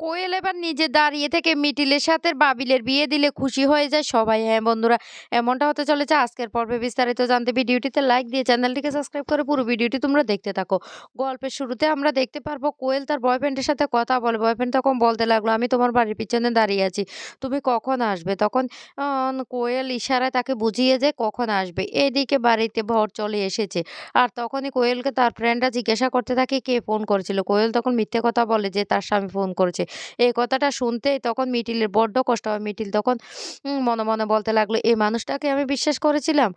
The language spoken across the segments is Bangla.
কোয়েল এবার নিজে দাঁড়িয়ে থেকে মিটিলের সাথে বাবিলের বিয়ে দিলে খুশি হয়ে যায় সবাই। হ্যাঁ বন্ধুরা, এমনটা হতে চলেছে আজকের পর্বে। বিস্তারিত জানতে ভিডিওটিতে লাইক দিয়ে চ্যানেলটিকে সাবস্ক্রাইব করে পুরো ভিডিওটি তোমরা দেখতে থাকো। গল্পের শুরুতে আমরা দেখতে পারবো কোয়েল তার বয়ফ্রেন্ডের সাথে কথা বলে। বয়ফ্রেন্ড তখন বলতে লাগলো, আমি তোমার বাড়ির পিছনে দাঁড়িয়ে আছি, তুমি কখন আসবে? তখন কোয়েল ইশারায় তাকে বুঝিয়ে যে কখন আসবে। এদিকে বাড়িতে ভর চলে এসেছে। আর তখনই কোয়েলকে তার ফ্রেন্ডরা জিজ্ঞাসা করতে থাকে কে ফোন করেছিল। কোয়েল তখন মিথ্যে কথা বলে যে তার স্বামী ফোন করেছে। এই কথাটা শুনতেই তখন মিটিলের বড্ড কষ্ট হয়। মিটিল তখন মনে, মনে বলতে লাগলো, "এই মানুষটাকে আমি বিশ্বাস করেছিলাম।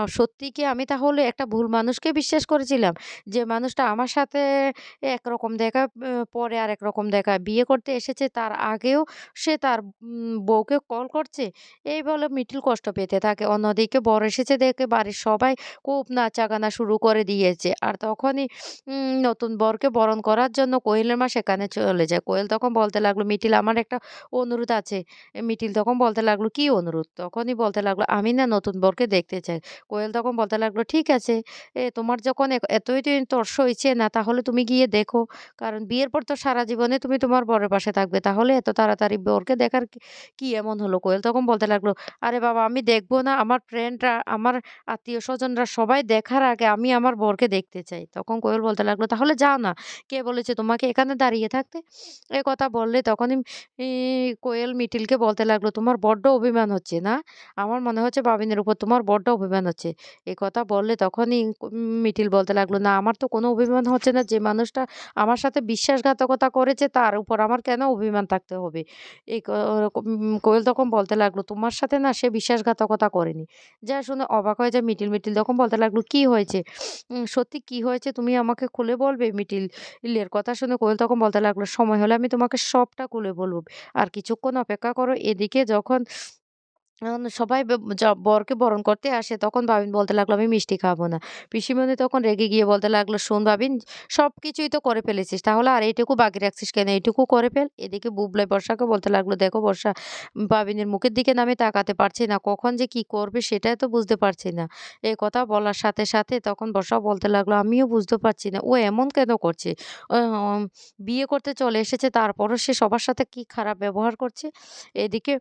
সত্যি কি আমি তাহলে একটা ভুল মানুষকে বিশ্বাস করেছিলাম? যে মানুষটা আমার সাথে একরকম দেখায়, পরে আরেক রকম দেখায়। বিয়ে করতে এসেছে তার আগেও সে তার বউকে কল করছে।" এই বলে মিটিল কষ্ট পেতে থাকে। অন্যদিকে বর এসেছে দেখে বাড়ির সবাই খুব নাচাগানা শুরু করে দিয়েছে। আর তখনই নতুন বরকে বরণ করার জন্য কোয়েলের মা সেখানে চলে যায়। কোয়েল তখন বলতে লাগলো, "মিটিল আমার একটা অনুরোধ আছে।" মিটিল তখন বলতে লাগলো, "কি অনুরোধ?" তখনই বলতে লাগলো, "আমি না নতুন বরকে দেখতে চাই।" কোয়েল তখন বলতে লাগলো, "ঠিক আছে, তোমার যখন এতই দিন তর সইছে না তাহলে তুমি গিয়ে দেখো। কারণ বিয়ের পর তো সারা জীবনে তুমি তোমার বরের পাশে থাকবে। তাহলে এত তাড়াতাড়ি বরকে দেখার কি কি এমন হলো?" কোয়েল তখন বলতে লাগলো, "আরে বাবা আমি দেখব না। আমার ফ্রেন্ডরা, আমার আত্মীয়স্বজনরা সবাই দেখার আগে আমি আমার বরকে দেখতে চাই।" তখন কোয়েল বলতে লাগলো, "তাহলে যাও না। কে বলেছে তোমাকে এখানে দাঁড়িয়ে থাকতে?" এ কথা বললে তখনই ই কোয়েল মিটিলকে বলতে লাগলো, "তোমার বড্ড অভিমান হচ্ছে না? আমার মনে হচ্ছে বাবিনের উপর তোমার বড্ড অভিমান হচ্ছে।" এ কথা বললে তখনই মিটিল বলতে লাগলো, "না আমার তো কোনো অভিমান হচ্ছে না। যে মানুষটা আমার সাথে বিশ্বাসঘাতকতা করেছে তার উপর আমার কেন অভিমান থাকতে হবে?" এই ক কোয়েল তখন বলতে লাগলো, "তোমার সাথে না সে বিশ্বাসঘাতকতা করেনি।" যা শুনে অবাক হয়ে যায় মিটিল। মিটিল তখন বলতে লাগলো, "কি হয়েছে? সত্যি কি হয়েছে তুমি আমাকে খুলে বলবে?" মিটিলের কথা শুনে কোয়েল তখন বলতে লাগলো, "সময় হলে আমি তোমাকে সবটা খুলে বলব। আর কিছুক্ষণ অপেক্ষা করো।" এদিকে যখন সবাই বরকে বরণ করতে আসে তখন বাবিন বলতে লাগলো, "আমি মিষ্টি খাবো না।" পিসিমণি তখন রেগে গিয়ে বলতে লাগলো, "শোন বাবিন, সবকিছুই তো করে ফেলেছিস। তাহলে আর এইটুকু বাকি রাখছিস কেন? এইটুকু করে ফেল।" এদিকে বুবলাই বর্ষাকে বলতে লাগলো, "দেখো বর্ষা, বাবিনের মুখের দিকে না আমি তাকাতে পারছি না। কখন যে কি করবে সেটাই তো বুঝতে পারছি না।" এই কথা বলার সাথে, সাথে তখন বর্ষা বলতে লাগলো, "আমিও বুঝতে পারছি না। ও এমন কেন করছে? অম বিয়ে করতে চলে এসেছে তারপরও সে সবার সাথে কি খারাপ ব্যবহার করছে?" এদিকে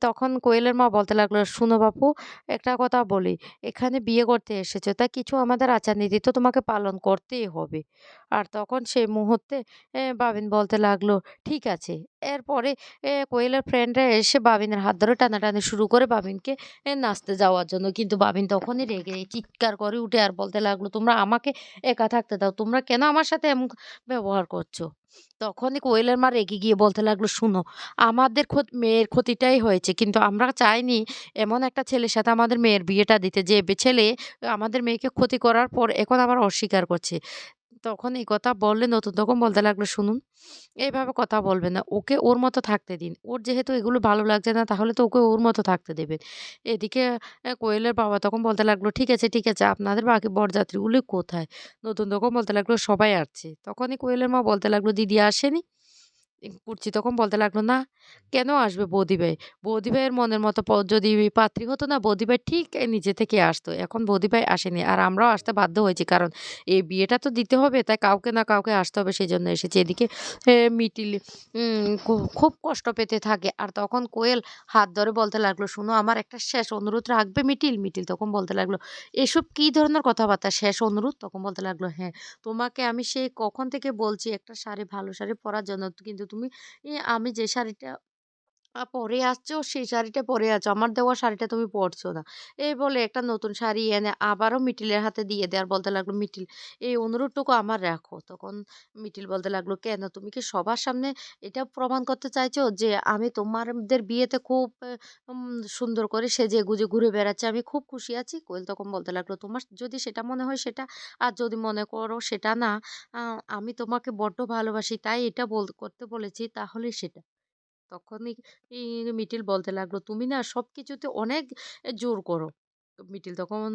তখন কোয়েলের মা বলতে লাগলো, "শুনো বাপু, একটা কথা বলি। এখানে বিয়ে করতে এসেছো, তা কিছু আমাদের আচার-নীতি তো তোমাকে পালন করতেই হবে।" আর তখন সেই মুহূর্তে বাবিন বলতে লাগলো, "ঠিক আছে।" এরপরে কোয়েলের ফ্রেন্ডরা এসে বাবিনের হাত ধরে টানাটানি শুরু করে বাবিনকে নাচতে যাওয়ার জন্য। কিন্তু বাবিন তখনই রেগে চিৎকার করে উঠে আর বলতে লাগলো, "তোমরা আমাকে একা থাকতে দাও। তোমরা কেন আমার সাথে এমন ব্যবহার করছো?" তখনই কোয়েলের মা রেগে গিয়ে বলতে লাগলো, "শুনো, আমাদের মেয়ের ক্ষতিটাই হয়েছে। কিন্তু আমরা চাইনি এমন একটা ছেলের সাথে আমাদের মেয়ের বিয়েটা দিতে। যে ছেলে আমাদের মেয়েকে ক্ষতি করার পর এখন আবার অস্বীকার করছে।" তখন এই কথা বললে নতুন তখন বলতে লাগলো, "শুনুন, এভাবে কথা বলবেন না। ওকে ওর মতো থাকতে দিন। ওর যেহেতু এগুলো ভালো লাগছে না তাহলে তো ওকে ওর মতো থাকতে দেবেন।" এদিকে কোয়েলের বাবা তখন বলতে লাগলো, "ঠিক আছে, ঠিক আছে। আপনাদের বাকি বরযাত্রীগুলি কোথায়?" নতুন তখন বলতে লাগলো, "সবাই আসছে।" তখনই কোয়েলের মা বলতে লাগলো, "দিদি আসেনি?" কুর্চি তখন বলতে লাগলো, "না, কেন আসবে বৌদি ভাই? বৌদি ভাইয়ের মনের মতো যদি পাত্রী হতো না, বৌদি ভাই ঠিক নিজে থেকে আসতো। এখন বৌদি ভাই আসেনি। আর আমরাও আসতে বাধ্য হয়েছি। কারণ এই বিয়েটা তো দিতে হবে, তাই কাউকে না কাউকে আসতে হবে, সেজন্য এসেছি।" এদিকে মিটিল খুব কষ্ট পেতে থাকে। আর তখন কোয়েল হাত ধরে বলতে লাগলো, "শোনো, আমার একটা শেষ অনুরোধ রাখবে মিটিল?" মিটিল তখন বলতে লাগলো, "এসব কি ধরনের কথাবার্তা? শেষ অনুরোধ?" তখন বলতে লাগলো, "হ্যাঁ, তোমাকে আমি সেই কখন থেকে বলছি একটা শাড়ি, ভালো শাড়ি পরার জন্য। কিন্তু তুমি আমি যে শাড়িটা পরে আসছো সেই শাড়িটা পরে আছো। আমার দেওয়া শাড়িটা তুমি পরছো না।" এই বলে একটা নতুন শাড়ি এনে আবারও মিটিলের হাতে দিয়ে দেয় আর বলতে লাগলো, "মিটিল, এই অনুরোধটুকু আমার রাখো।" তখন মিটিল বলতে লাগলো, "কেন? তুমি কি সবার সামনে এটা প্রমাণ করতে চাইছো যে আমি তোমাদের বিয়েতে খুব সুন্দর করে সেজে-গুজে ঘুরে বেড়াচ্ছি। আমি খুব খুশি আছি?" কোয়েল তখন বলতে লাগলো, "তোমার যদি সেটা মনে হয় সেটা, আর যদি মনে করো সেটা না, আ আমি তোমাকে বড্ড ভালোবাসি তাই এটা করতে বলেছি তাহলে সেটা।" তখনই মিটিল বলতে লাগলো, "তুমি না সবকিছুতে অনেক জোর করো। তো মিটিল তখন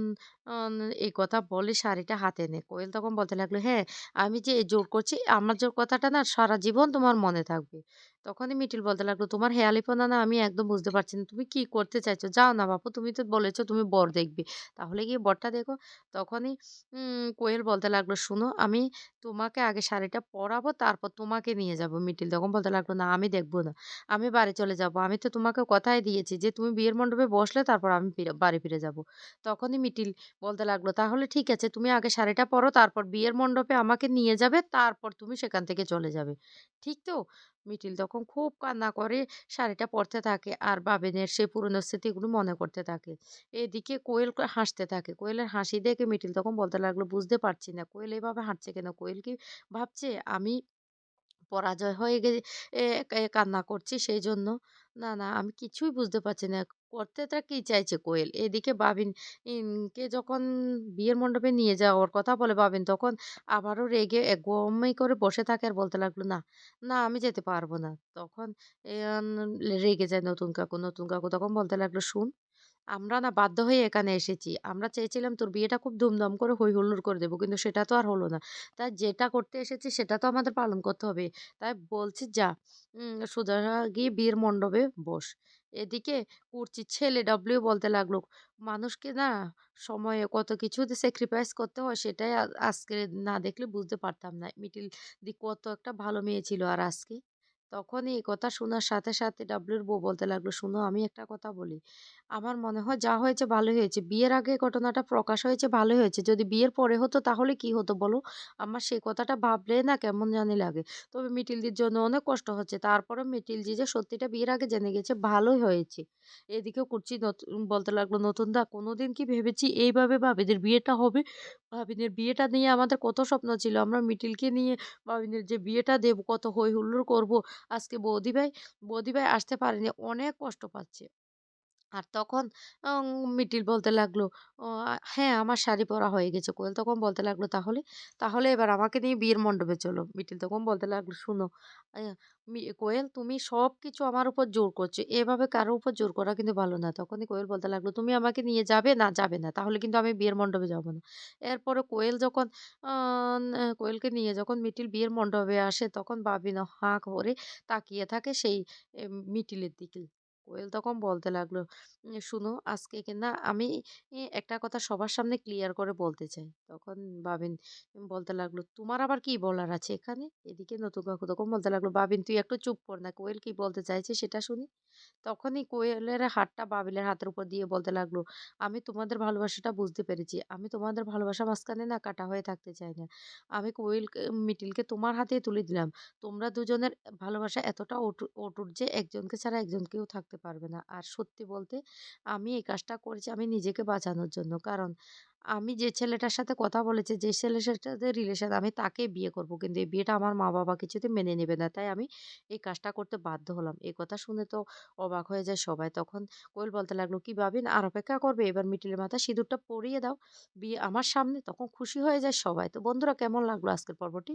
আন এই কথা বলে শাড়িটা হাতে নেয়। কোয়েল তখন বলতে লাগলো, "হ্যাঁ, আমি যে জোর করছি, আমার জোর কথাটা না সারা জীবন তোমার মনে থাকবে।" তখনই মিটিল বলতে লাগলো, "তোমার হেয়ালিপনা না আমি একদম বুঝতে পারছি না। তুমি কি করতে চাইছো? যাও না বাপু, তুমি তো বলেছ তুমি বর দেখবে। তাহলে গিয়ে বরটা দেখো।" তখনই কোয়েল বলতে লাগলো, "শোনো, আমি তোমাকে আগে শাড়িটা পরাবো, তারপর তোমাকে নিয়ে যাবো।" মিটিল তখন বলতে লাগলো, "না, আমি দেখব না। আমি বাড়ি চলে যাবো। আমি তো তোমাকে কথাই দিয়েছি যে তুমি বিয়ের মণ্ডপে বসলে তারপর আমি বাড়ি ফিরে যাবো।" তখনই মিটিল বলতে লাগলো, "তাহলে ঠিক আছে, তুমি আগে শাড়িটা পরো, তারপর বিয়ের মণ্ডপে আমাকে নিয়ে যাবে, তারপর তুমি সেখান থেকে চলে যাবে। ঠিক তো?" মিটিল তখন খুব কান্না করে শাড়িটা পরতে থাকে আর বাবিনের সেই পুরনো স্মৃতিগুলো মনে করতে থাকে। এদিকে কোয়েল হাসতে থাকে। কোয়েলের হাসি দেখে মিটিল তখন বলতে লাগলো, "বুঝতে পারছি না কোয়েল এভাবে হাঁটছে কেন? কোয়েল কি ভাবছে আমি পরাজয় হয়ে এ কান্না করছি সেইজন্য? না, না, আমি কিছুই বুঝতে পারছি না। করতেটা কি চাইছে কোয়েল?" এদিকে বাবিন কে যখন বিয়ের মণ্ডপে নিয়ে যাওয়ার কথা বলে বাবিন, তখন আবারও রেগে একগুঁয়ামি করে বসে থাকে আর বলতে লাগলো, "না, না, আমি যেতে পারব না।" তখন এন রেগে যায় নতুন কাকু। নতুন কাকু তখন বলতে লাগলো, "শুন, আমরা না বাধ্য হয়ে এখানে এসেছি। আমরা চেয়েছিলাম তোর বিয়েটা খুব ধুমধাম করে হৈ হুল্লোড় করে দেব। কিন্তু সেটা তো আর হলো না। তাই যেটা করতে এসেছি সেটা তো আমাদের পালন করতে হবে। তাই বলছি যা, সোজা গিয়ে বিয়ের মণ্ডপে বস।" এদিকে কুর্চির ছেলে ডব্লিউ বলতে লাগলো, "মানুষকে না সময়ে কত কিছু যে স্যাক্রিফাইস করতে হয় সেটাই আজকে না দেখলে বুঝতে পারতাম না। মিটিল দি কত একটা ভালো মেয়ে ছিল আর আজকে?" তখনই এই কথা শোনার সাথে, সাথে ডাবলুর বউ বলতে লাগলো, "শোনো, আমি একটা কথা বলি। আমার মনে হয় যা হয়েছে ভালোই হয়েছে। বিয়ের আগে ঘটনাটা প্রকাশ হয়েছে ভালোই হয়েছে। যদি বিয়ের পরে হতো তাহলে কি হতো বলো? আমার সেই কথাটা ভাবলে না কেমন জানি লাগে। তবে মিটিলদির জন্য অনেক কষ্ট হচ্ছে। তারপরেও মিটিলজি যে সত্যিটা বিয়ের আগে জেনে গেছে ভালোই হয়েছে।" এদিকে কুর্চি বলতে লাগলো, "নতুন দা, কোনোদিন কি ভেবেছি এইভাবে ভাবিদের বিয়েটা হবে? ভাবিনের বিয়েটা নিয়ে আমাদের কত স্বপ্ন ছিল। আমরা মিটিলকে নিয়ে ভাবিনের যে বিয়েটা দেব, কত হৈ হুল্লোড় করব। আজকে বৌদি ভাই আসতে পারেনি। অনেক কষ্ট পাচ্ছে।" আর তখন অং মিটিল বলতে লাগলো, হ্যাঁ, আমার শাড়ি পরা হয়ে গেছে।" কোয়েল তখন বলতে লাগলো, "তাহলে? তাহলে এবার আমাকে নিয়ে বিয়ের মণ্ডপে চলো।" মিটিল তখন বলতে লাগলো, "শুনো, কোয়েল, তুমি সবকিছু আমার উপর জোর করছো। এভাবে কারো উপর জোর করা কিন্তু ভালো না।" তখনই কোয়েল বলতে লাগলো, "তুমি আমাকে নিয়ে যাবে? না, যাবে না। তাহলে কিন্তু আমি বিয়ের মণ্ডপে যাব না।" এরপরে কোয়েল যখন কোয়েলকে নিয়ে যখন মিটিল বিয়ের মণ্ডপে আসে, তখন বাবিনও হাঁ করে তাকিয়ে থাকে সেই মিটিলের দিকে। কোয়েল তখন বলতে লাগলো, "শুনো, আজকে না আমি একটা কথা সবার সামনে ক্লিয়ার করে বলতে চাই।" তখন বাবিন বলতে লাগলো, "তোমার আবার কি বলার আছে এখানে?" এদিকে নতুন কাকু তখন বলতে লাগলো, "বাবিন, তুই একটু চুপ কর না। কোয়েল কি বলতে চাইছে সেটা শুনি।" তখনই কোয়েলের হাতটা বাবিলের হাতের উপর দিয়ে বলতে লাগলো, "আমি তোমাদের ভালোবাসাটা বুঝতে পেরেছি। আমি তোমাদের ভালোবাসার মাঝখানে না কাটা হয়ে থাকতে চাই না। আমি মিটিলকে তোমার হাতেই তুলে দিলাম। তোমরা দুজনের ভালোবাসা এতটা অটুট যে একজনকে ছাড়া একজনকেও থাকতে পারবে না। আর সত্যি বলতে আমি এই কাজটা করেছি আমি নিজেকে বাঁচানোর জন্য। কারণ আমি যে ছেলেটার সাথে কথা বলেছি, যে ছেলের সাথে রিলেশন, আমি তাকেই বিয়ে করব। কিন্তু এই বিয়েটা আমার মা-বাবা কিছুতেই মেনে নেবে না। তাই আমি এই কাজটা করতে বাধ্য হলাম।" এই কথা শুনে তো অবাক হয়ে যায় সবাই। তখন কোয়েল বলতে লাগলো, "কি ভাবিন, আর অপেক্ষা করবে? এবার মিটিলের মাথায় সিঁদুরটা পরিয়ে দাও বিয়ে আমার সামনে।" তখন খুশি হয়ে যায় সবাই। তো বন্ধুরা, কেমন লাগলো আজকের পর্বটি?